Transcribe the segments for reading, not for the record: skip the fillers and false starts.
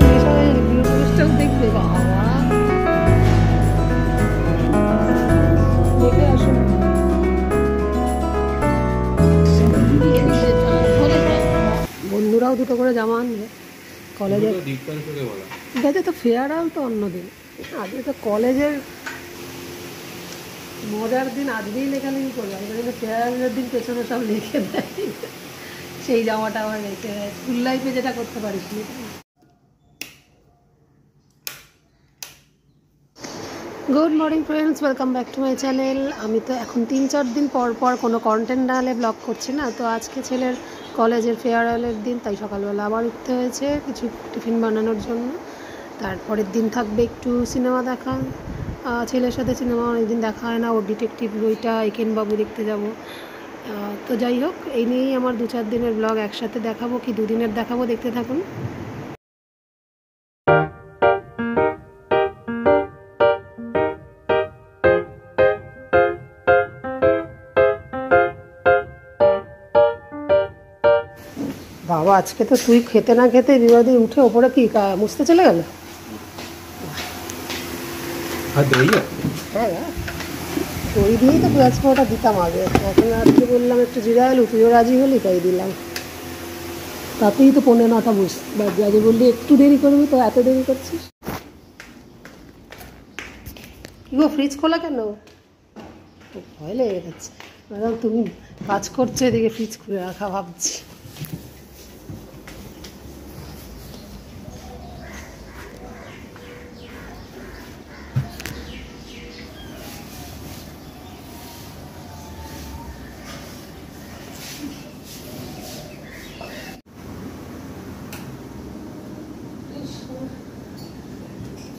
Video জিনিসটাও দেখবে বাবা দেখে আসুন। বন্ধুরাও দুটো করে জামা আনবে কলেজের, ঠিক আছে তো ফেয়ারওয়েল তো অন্যদিন, আজকে তো কলেজের মজার দিন, আজকেই লেখালেখি করবে, আমাদের কিন্তু ফেয়ারওয়েলের দিন পেছনে সব লিখে দেয়, সেই জামাটা আমার রেখে দেয়, স্কুল লাইফে যেটা করতে পারিস নি। Good morning friends, welcome back to my channel. আমি তো এখন 3-4 দিন পর পর কোনো কন্টেন্ট না হলে ব্লগ করছি না, তো আজকে ছেলের কলেজের ফেয়ারওয়েলের দিন, তাই সকালবেলা আবার উঠতে হয়েছে কিছু টিফিন বানানোর জন্য। তারপরের দিন থাকবে একটু সিনেমা দেখা, ছেলের সাথে সিনেমা অনেকদিন দেখা হয় না, ওর ডিটেকটিভ বইটা একেন বাবু দেখতে যাব। তো যাই হোক, এই নিয়েই আমার 2-4 দিনের ব্লগ একসাথে দেখাবো কি 2 দিনের দেখাবো, দেখতে থাকুন। বাবা আজকে তো তুই খেতে না খেতে বিবাদী উঠে ওপরে কি মুছতে চলে গেল। হ্যাঁ ওই দিয়েই তো পেঁয়াজ পোড়াটা দিতাম আগে, এখন আজকে বললাম একটু জিরা আলু, তুইও রাজি হলি তাই দিলাম, তাতেই তো 9:45 বাজে। আগে বললি একটু দেরি করবি, তো এত দেরি করছিস কি গো? ফ্রিজ খোলা কেন? ভয় লেগে যাচ্ছে, তুমি কাজ করছো এদিকে ফ্রিজ খুলে রাখা ভাবছি।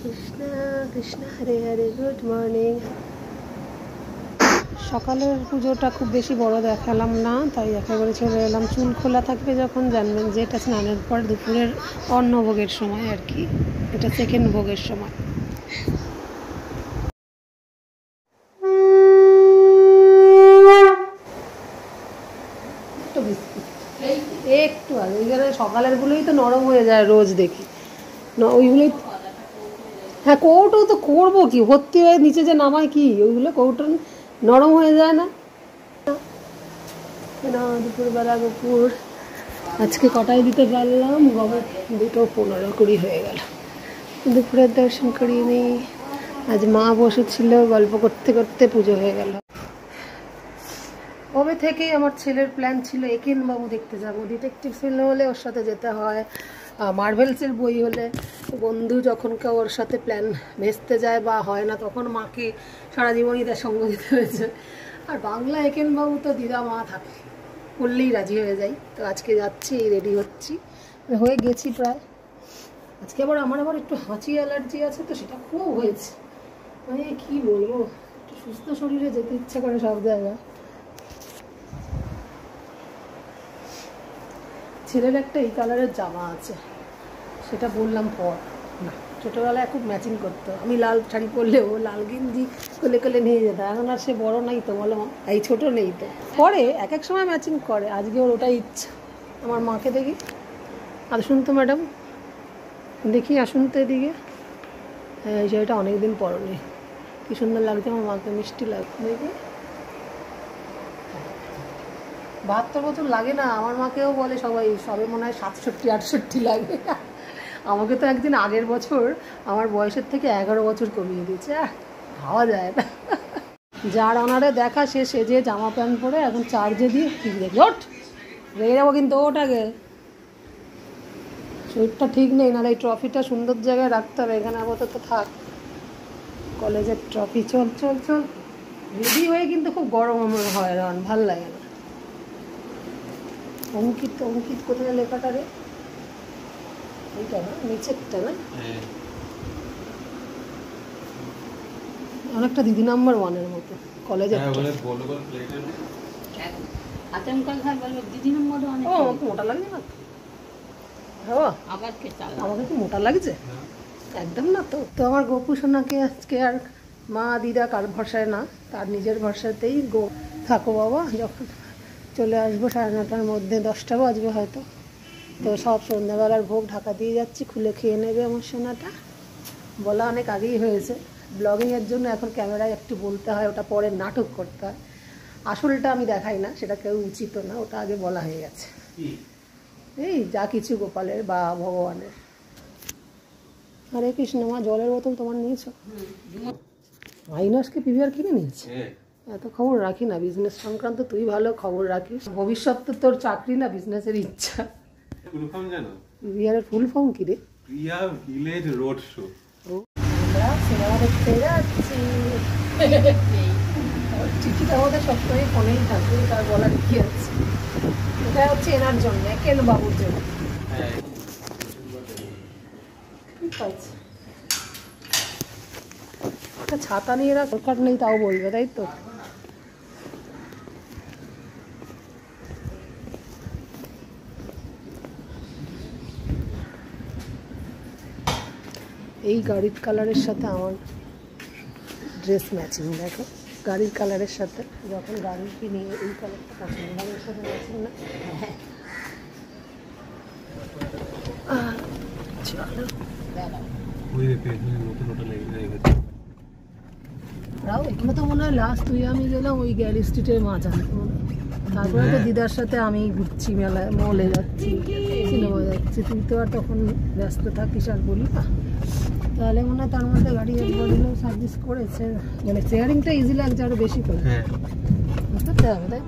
কৃষ্ণ কৃষ্ণ হরে হরে। Good morning. সকালের পুজোটা খুব বেশি বড় দেখালাম না, তাই একেবারে চলে এলাম। চুল খোলা থাকবে যখন জানবেন যে এটা স্নানের পর দুপুরের অন্নভোগের সময় আর কি, এটা সেকেন্ড ভোগের সময়। একটু আর ওইখানে সকালেরগুলোই তো নরম হয়ে যায় রোজ দেখি, ওইগুলোই। হ্যাঁ কৌটো তো করবো কি, ভর্তি হয়ে নিচে যে নামায় কি, ওইগুলো কৌটো নরম হয়ে যায় না। দুপুরবেলা দুপুর আজকে কটায় দিতে পারলাম, 2:15 হয়ে গেল, দুপুরের দর্শন করিয়ে নিই। আজ মা বসেছিল, গল্প করতে করতে পুজো হয়ে গেল। কবে থেকেই আমার ছেলের প্ল্যান ছিল একেন বাবু দেখতে যাবো, ডিটেকটিভ ফিল্ম হলে ওর সাথে যেতে হয়, মার্ভেলসের বই হলে বন্ধু যখন কেউ ওর সাথে প্ল্যান ভেস্তে যায় বা হয় না, তখন মাকে সারা জীবনই তার সঙ্গ দিতে হয়েছে। আর বাংলা একেন বাবু তো দিদা মা থাকে, বললেই রাজি হয়ে যাই। তো আজকে যাচ্ছি, রেডি হচ্ছি, হয়ে গেছি প্রায়। আজকে আমার আবার একটু হাঁচি অ্যালার্জি আছে, তো সেটা খুব হয়েছে, মানে কি বলবো, একটু সুস্থ শরীরে যেতে ইচ্ছা করে সব জায়গায়। ছেলের একটা এই কালারের জামা আছে, সেটা বললাম পর না, ছোটোবেলায় খুব ম্যাচিং করতো, আমি লাল শাড়ি পরলেও লাল গেঞ্জি কোলে কোলে নিয়ে যেত, এখন আর সে বড় নাই তো, বলো এই ছোটো নেই তো, পরে এক এক সময় ম্যাচিং করে, আজকে ওর ওটাই ইচ্ছা। আমার মাকে দেখি, আসুন তো ম্যাডাম, দেখি আসুন তো এদিকে, হ্যাঁ এই শাড়িটা অনেকদিন পরনি, কী সুন্দর লাগছে, আমার মাকে মিষ্টি লাগছে দেখি। 72 বছর লাগে না, আমার মাকেও বলে সবাই, সবে মনে হয় 67-68 লাগে। আমাকে তো একদিন আগের বছর আমার বয়সের থেকে 11 বছর কমিয়ে দিয়েছে, ভাবা যায় না। যার অনারে দেখা সে সেজে জামা প্যান্ট পরে এখন চার্জে দিয়ে ঠিক দেখি, ওঠ রেগে যাবো কিন্তু, ওঠ আগে, শরীরটা ঠিক নেই, নাহলে এই ট্রফিটা সুন্দর জায়গায় রাখতে হবে, এখানে আপাতত থাক। কলেজের ট্রফি, চল চল চল, রেডি হয়ে কিন্তু খুব গরম হয়, ভাল লাগে না। অঙ্কিত, অঙ্কিত কোথায় লেখাটা রে, এইটা না নিচেরটা না, অনেকটা দিদি নাম্বার 1-এর মতো কলেজের। মোটা লাগছে না, আমাকে কি মোটা লাগছে একদম না তো। তো আমার গোপু সোনাকে আজকে আর মা দিদা কার ভরসায় না, তার নিজের ভরসাতেই থাকো বাবা, যখন চলে আসবো 9:30টার মধ্যে, 10টা বাজবে হয়তো, তো সব সন্ধ্যাবেলার ভোগ ঢাকা দিয়ে যাচ্ছি, খুলে খেয়ে নেবে আমার সোনাটা। বলা অনেক আগেই হয়েছে, ব্লগিংয়ের জন্য এখন ক্যামেরায় একটু বলতে হয়, ওটা পরে নাটক করতে হয়। আসলটা আমি দেখাই না, সেটা কেউ উচিত না, ওটা আগে বলা হয়ে গেছে। এই যা কিছু গোপালের বা ভগবানের। হরে কৃষ্ণ। মা জলের বোতল তোমার নিয়েছো? আইনাসকে পিভিআর কিনে নিয়েছে। এত খবর রাখি না বিজনেস সংক্রান্ত, তুই ভালো খবর রাখিস। ভবিষ্যৎ তো তোর চাকরি না, বিজনেসের ইচ্ছা। ফুল ফর্ম জানো? পিভিআরের ফুল ফর্ম কি রে? প্রিয়া ভিলেজ রোড শো। আমরা সিনেমা দেখতে যাচ্ছি। টিকিট আমাদের সবসময় ফোনেই থাকবে, তার বলার কি আছে। এটা হচ্ছে এনার জন্য, একেন বাবুর জন্য। ঠিক আছে, ছাতা নিয়ে এরা দরকার নেই তাও বলবে, তাই তো? এই গাড়ির কালারের সাথে আমার ড্রেস ম্যাচিং। দেখো গাড়ির কালারের সাথে, যখন গাড়ি কিনি এই কালারটা পছন্দ, গাড়ির সাথে ম্যাচিং না। চলো এখানে তো মনে হয় লাস্ট তুই আমি গেলাম ওই গ্যালি স্ট্রিটের মাঝে, তারপরে তো দিদার সাথে আমি ঘুরছি, মেলায় মলে যাচ্ছি, সিনেমা যাচ্ছি। তুই তো আর তখন ব্যস্ত থাকিস আর বলি না। তাহলে মনে হয় তার মধ্যে গাড়ি একবার হলেও সার্ভিস করেছে, মানে শেয়ারিংটা ইজি লাগছে আরো বেশি করে। বুঝতে হবে তাই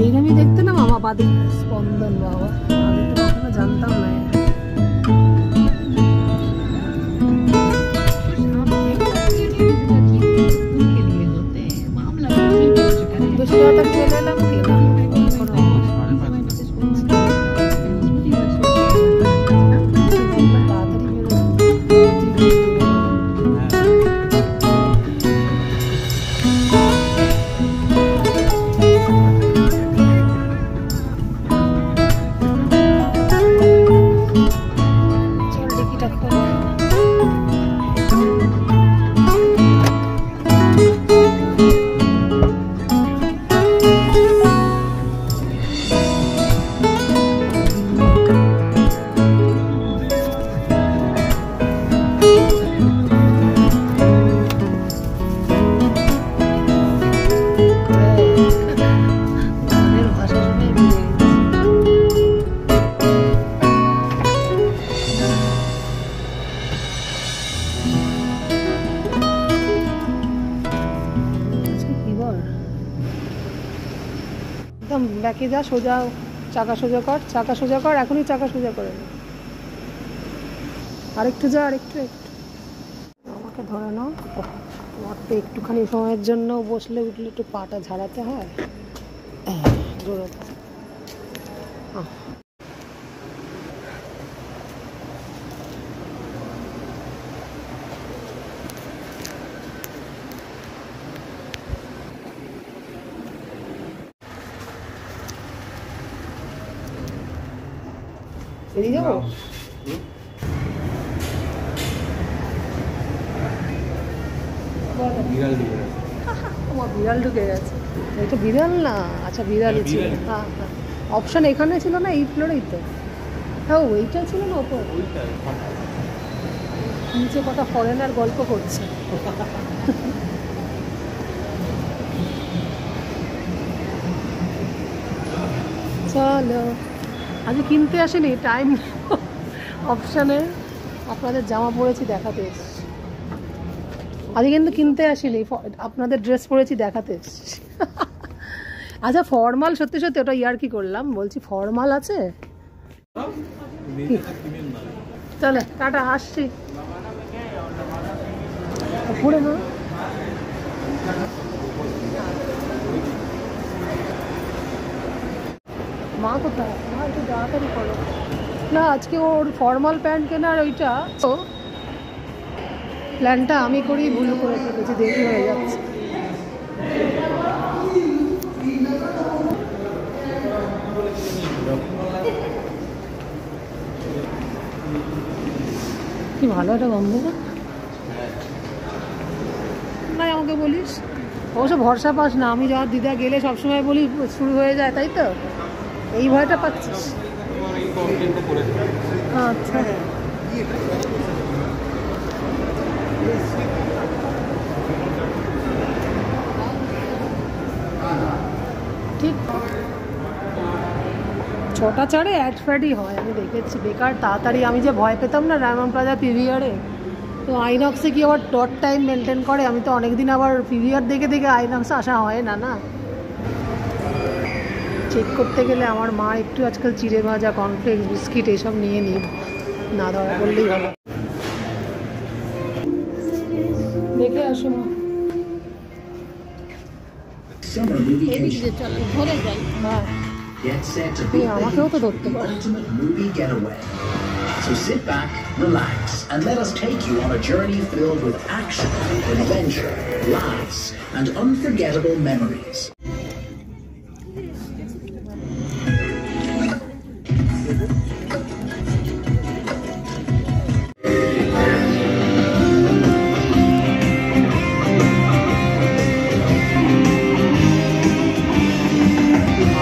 এইরকমই দেখতে না মামা বাদে স্পন্দন। বাবা আমি তো কখনো জানতাম না। ব্যাকে যা, সোজা চাকা সোজা কর, চাকা সোজা কর, এখনই চাকা সোজা করে নে। আরেকটু যা, আরেকটু একটু আমাকে ধরে নাও। তোমার তো একটুখানি সময়ের জন্য বসলে উঠলে একটু পাটা ঝাড়াতে হয়। জোরে বেরিয়ে যাবো। বিড়াল ঢুকে গেছে। এটা বিড়াল না, আচ্ছা বিড়ালই ছিল। হ্যাঁ হ্যাঁ, অপশন এখানে ছিল না, এই ফ্লোরেই তো। হ্যাঁ ওইটা ছিল না, ওপর নিচে কটা ফরেনার গল্প করছে। চলো, আজকে কিনতে আসেনি, টাইম অপশানে আপনাদের জামা পরেছি দেখাতে এসছি। আজকে কিন্তু কিনতে আসিনি, আপনাদের ড্রেস পরেছি দেখাতে এসছি। আচ্ছা ফর্মাল, সত্যি সত্যি ওটা ইয়ার কি করলাম, বলছি ফর্মাল আছে। চলে টাটা, আসছি। ঘুরে না মা কোথায়? মা একটু তাড়াতাড়ি করো না, আজকে ওর ফর্মাল প্যান্ট কেনার ওইটা তো প্ল্যানটা আমি করি, ভুল করে ফেলেছি, দেরি হয়ে যাচ্ছে। কি ভালো একটা গন্ধ না, আমাকে বলিস। অবশ্য ভরসা পাস না, আমি যাওয়ার দিদা গেলে সবসময় বলি শুরু হয়ে যায়, তাই তো? এই ভয়টা পাচ্ছিস? আমার এই কমপ্লেনটা করেছে। আচ্ছা, ঠিক 6টা 4-এ অ্যাড ফ্যাডই হয়, আমি দেখেছি। বেকার তাড়াতাড়ি আমি যে ভয় পেতাম না ডায়মন্ড প্লাজা পিভিআরে, তো আইনক্সে কি আবার ডট টাইম মেনটেন করে? আমি তো অনেকদিন আবার পিভিআর দেখে দেখে আইনক্সে আসা হয় না। না, চেক করতে গেলে আমার মা একটু আজকাল চিড়ে ভাজা, কর্নফ্লেক্স, বিস্কিট এসব নিয়ে নিই, না ধরা বললেই ভালো। দেখে আসো মা। Summer movie ধরে যাই, হ্যাঁ Get set to তুই beat the আমাকেও তো heat ধরতে with the পারো। ultimate movie getaway. So sit back, relax, and let us take you on a journey filled with action, adventure, laughs, and unforgettable memories.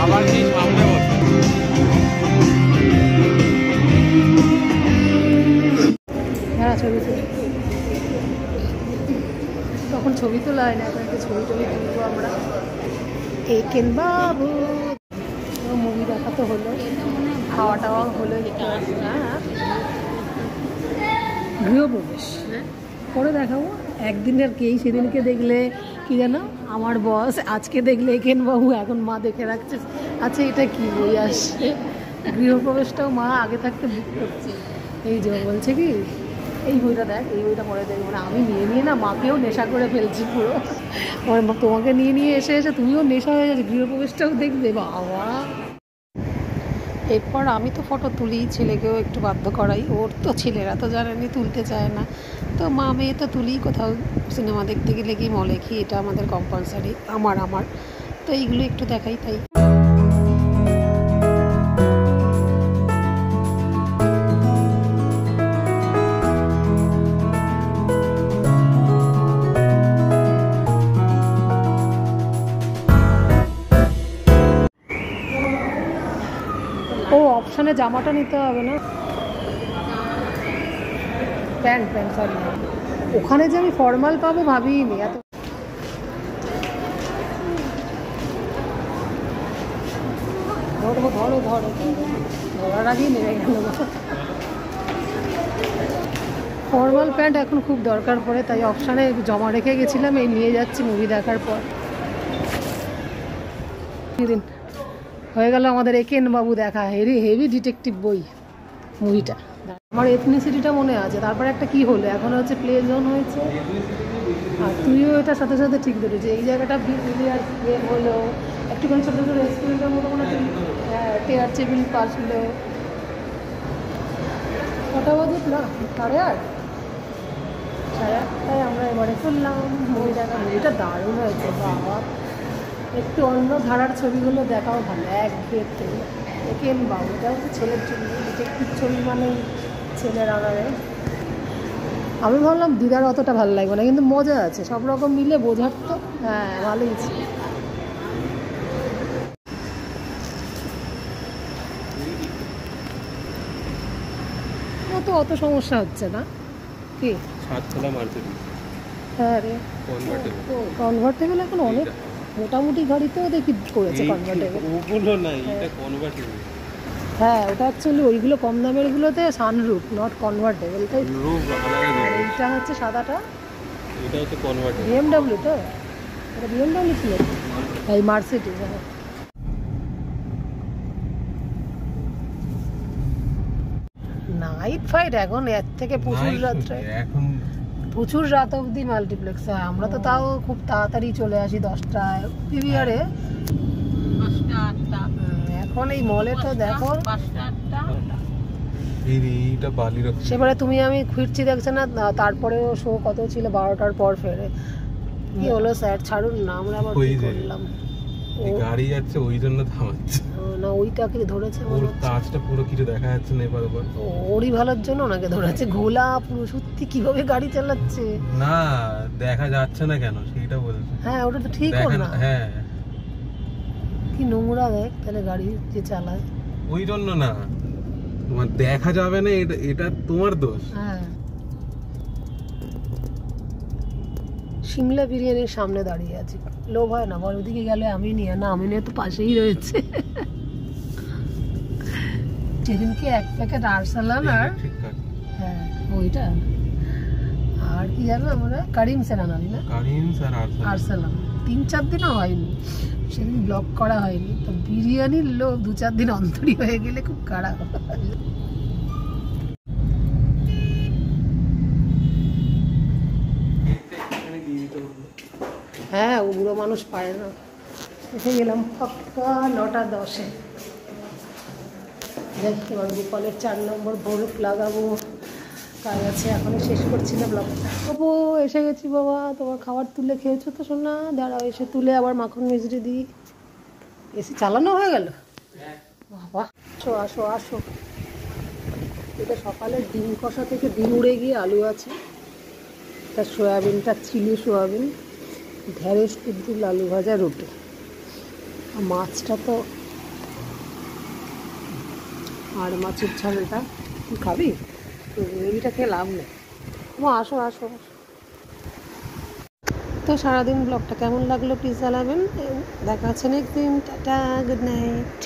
আবার কি সামনে বসে? হ্যাঁ, ছবি তুলি। তখন ছবি তোলা হয় না, এখন একটা ছবি তুলবো আমরা। একেন বাবু মুভি দেখা তো হলো, খাওয়া টাওয়া হলো একটু। হ্যাঁ, গৃহপ্রবেশ করে দেখাবো একদিনের। কেই সেদিনকে দেখলে কি জানো, আমার বস, আজকে দেখলে একেন বাবু, এখন মা দেখে রাখছে। আচ্ছা, এটা কি বই আসছে? গৃহপ্রবেশটাও মা আগে থাকতে বুক করছে। এই যে বলছে কি, এই বইটা দেখ, এই বইটা পড়ে দেখ। মানে আমি নিয়ে না মাকেও নেশা করে ফেলছি পুরো। আমার মা তোমাকে নিয়ে এসে তুমিও নেশা হয়ে যাচ্ছে, গৃহপ্রবেশটাও দেখবে বাবা। এরপর আমি তো ফটো তুলি, ছেলেকেও একটু বাধ্য করাই। ওর তো ছেলেরা তো জানেনি, তুলতে চায় না, তো মা মেয়ে তো তুলি। কোথাও সিনেমা দেখতে গেলে কি মলে কি, এটা আমাদের কম্পালসারি। আমার তো এইগুলো একটু দেখাই তাই। ও অপশানে জামাটা নিতে হবে না, প্যান্ট সরি। ওখানে যে আমি ফর্মাল পাবো ভাবিনি। এত ধরো ধরার আগেই নেমে গেল। ফর্মাল প্যান্ট এখন খুব দরকার পড়ে, তাই অপশানে জমা রেখে গেছিলাম, এই নিয়ে যাচ্ছি মুভি দেখার পর। দিন হয়ে গেল আমাদের একেন বাবু দেখা। হেভি ডিটেকটিভ বই মুভিটা। আমার এথনিসিটিটা মনে আছে। তারপরে একটা কি হলো, এখন হচ্ছে প্লে জোন হয়েছে। আর তুইও এটার সাথে সাথে ঠিক ধরেছে, এই জায়গাটা বিলিয়ার গেম হলো, একটুখানি ছোটো ছোটো রেস্টুরেন্টের মতো কোনো চেয়ার টেবিল পাস হলো। কটা বাজে না, 8:30 আমরা এবারে করলাম মুভি দেখা। মুভিটা দারুণ হয়েছে বাবা। একটু অন্য ধারার ছবিগুলো দেখাও ভালো, একঘেয়েতে। একেন বাবু, এটা হচ্ছে ছেলের ছবি, ডিটেকটিভ ছবি মানে ছেলের আগারে। আমি ভাবলাম দিদার অতটা ভালো লাগবে না, কিন্তু মজা আছে, সব রকম মিলে বোঝার তো। হ্যাঁ, ভালোই ছিল। অত সমস্যা হচ্ছে না কি? সাততলা মার্কেট। হ্যাঁ রে, কনভার্টেবল এখন অনেক মোটামুটি গাড়িতেও দেখি করেছে কনভার্টেবল। ওগুলো নাই, এটা কনভার্টেবল। হ্যাঁ, ওটা অ্যাকচুয়ালি ওইগুলো কম দামের গুলোতে সানরুফ, নট কনভার্টেবল, তাই। আর এইটা হচ্ছে সাদাটা, এটা হচ্ছে কনভার্টেবল। বিএমডব্লিউ তো, এটা বিএমডব্লিউ ছিল, এই মার্সিডিজ। হ্যাঁ, নাইট ফাইট এখন এর থেকে প্রচুর রাত্রে, প্রচুর রাত অবধি মাল্টিপ্লেক্স। হয়, আমরা তো তাও খুব তাড়াতাড়ি চলে আসি 10টায় পিভিআরে। এখন এই মলে তো দেখো সেবারে তুমি আমি ফিরছি দেখছে না, তারপরেও শো কত ছিল, 12টার পর ফেরে। কি হলো স্যার, ছাড়ুন না, আমরা আবার কি করলাম। গাড়ি যাচ্ছে ওই জন্য থামাচ্ছে না, ওইটাকে ধরেছে, ওর কাজটা পুরো কিছু দেখা যাচ্ছে না এবার ওপর। ওরই ভালোর জন্য ওনাকে ধরেছে। ঘোলা পুরো, সত্যি কিভাবে গাড়ি চালাচ্ছে না, দেখা যাচ্ছে না কেন সেইটা বলছে। হ্যাঁ, ওটা তো ঠিক না। হ্যাঁ, কি নোংরা দেখ তাহলে গাড়ি যে চালায়। ওই জন্য না, তোমার দেখা যাবে না, এটা এটা তোমার দোষ। হ্যাঁ, সিমলা বিরিয়ানির সামনে দাঁড়িয়ে আছি, লোভ হয় না বল ওদিকে গেলে আমি নিয়ে না, আমি নিয়ে তো পাশেই রয়েছে। যেদিনকে এক প্যাকেট আরসালান আর ঠিক আছে, হ্যাঁ ওইটা আর কি জানো আমরা কারিম সেরান আনি না কারিম স্যার আরসালান 3-4 দিনও হয়নি, সেদিন ব্লগ করা হয়নি তো বিরিয়ানির লোভ 2-4 দিন অন্তরই হয়ে গেলে খুব খারাপ। হ্যাঁ ও বুড়ো মানুষ পারে না। এসে গেলাম পাক্কা 9:10-এ। দেখ এবার গোপালের 4 নম্বর ভোরক লাগাবো, কাজ আছে এখনো শেষ করছি না ব্লগটা। বাবু এসে গেছি বাবা, তোমার খাবার তুলে খেয়েছো তো শোনা? দাঁড়াও এসে তুলে আবার মাখন মিজরি দিই। এসে চালানো হয়ে গেল বাবা। আসো আসো আসো, এটা সকালের ডিম কষা থেকে ডিম উড়ে গিয়ে আলু আছে, এটা সয়াবিনটা চিলি সয়াবিন, ঢেঁড়স কুদ্দুল আলু ভাজা রুটি, আর মাছটা তো আর মাছের ঝালটা তুই খাবি? গ্রেভিটা খেয়ে লাভ নেই। আসো আসো আসো। তো সারাদিন ব্লগটা কেমন লাগলো প্লিজ জানাবেন। দেখা হচ্ছে নেক্সট দিন। Tata, good night.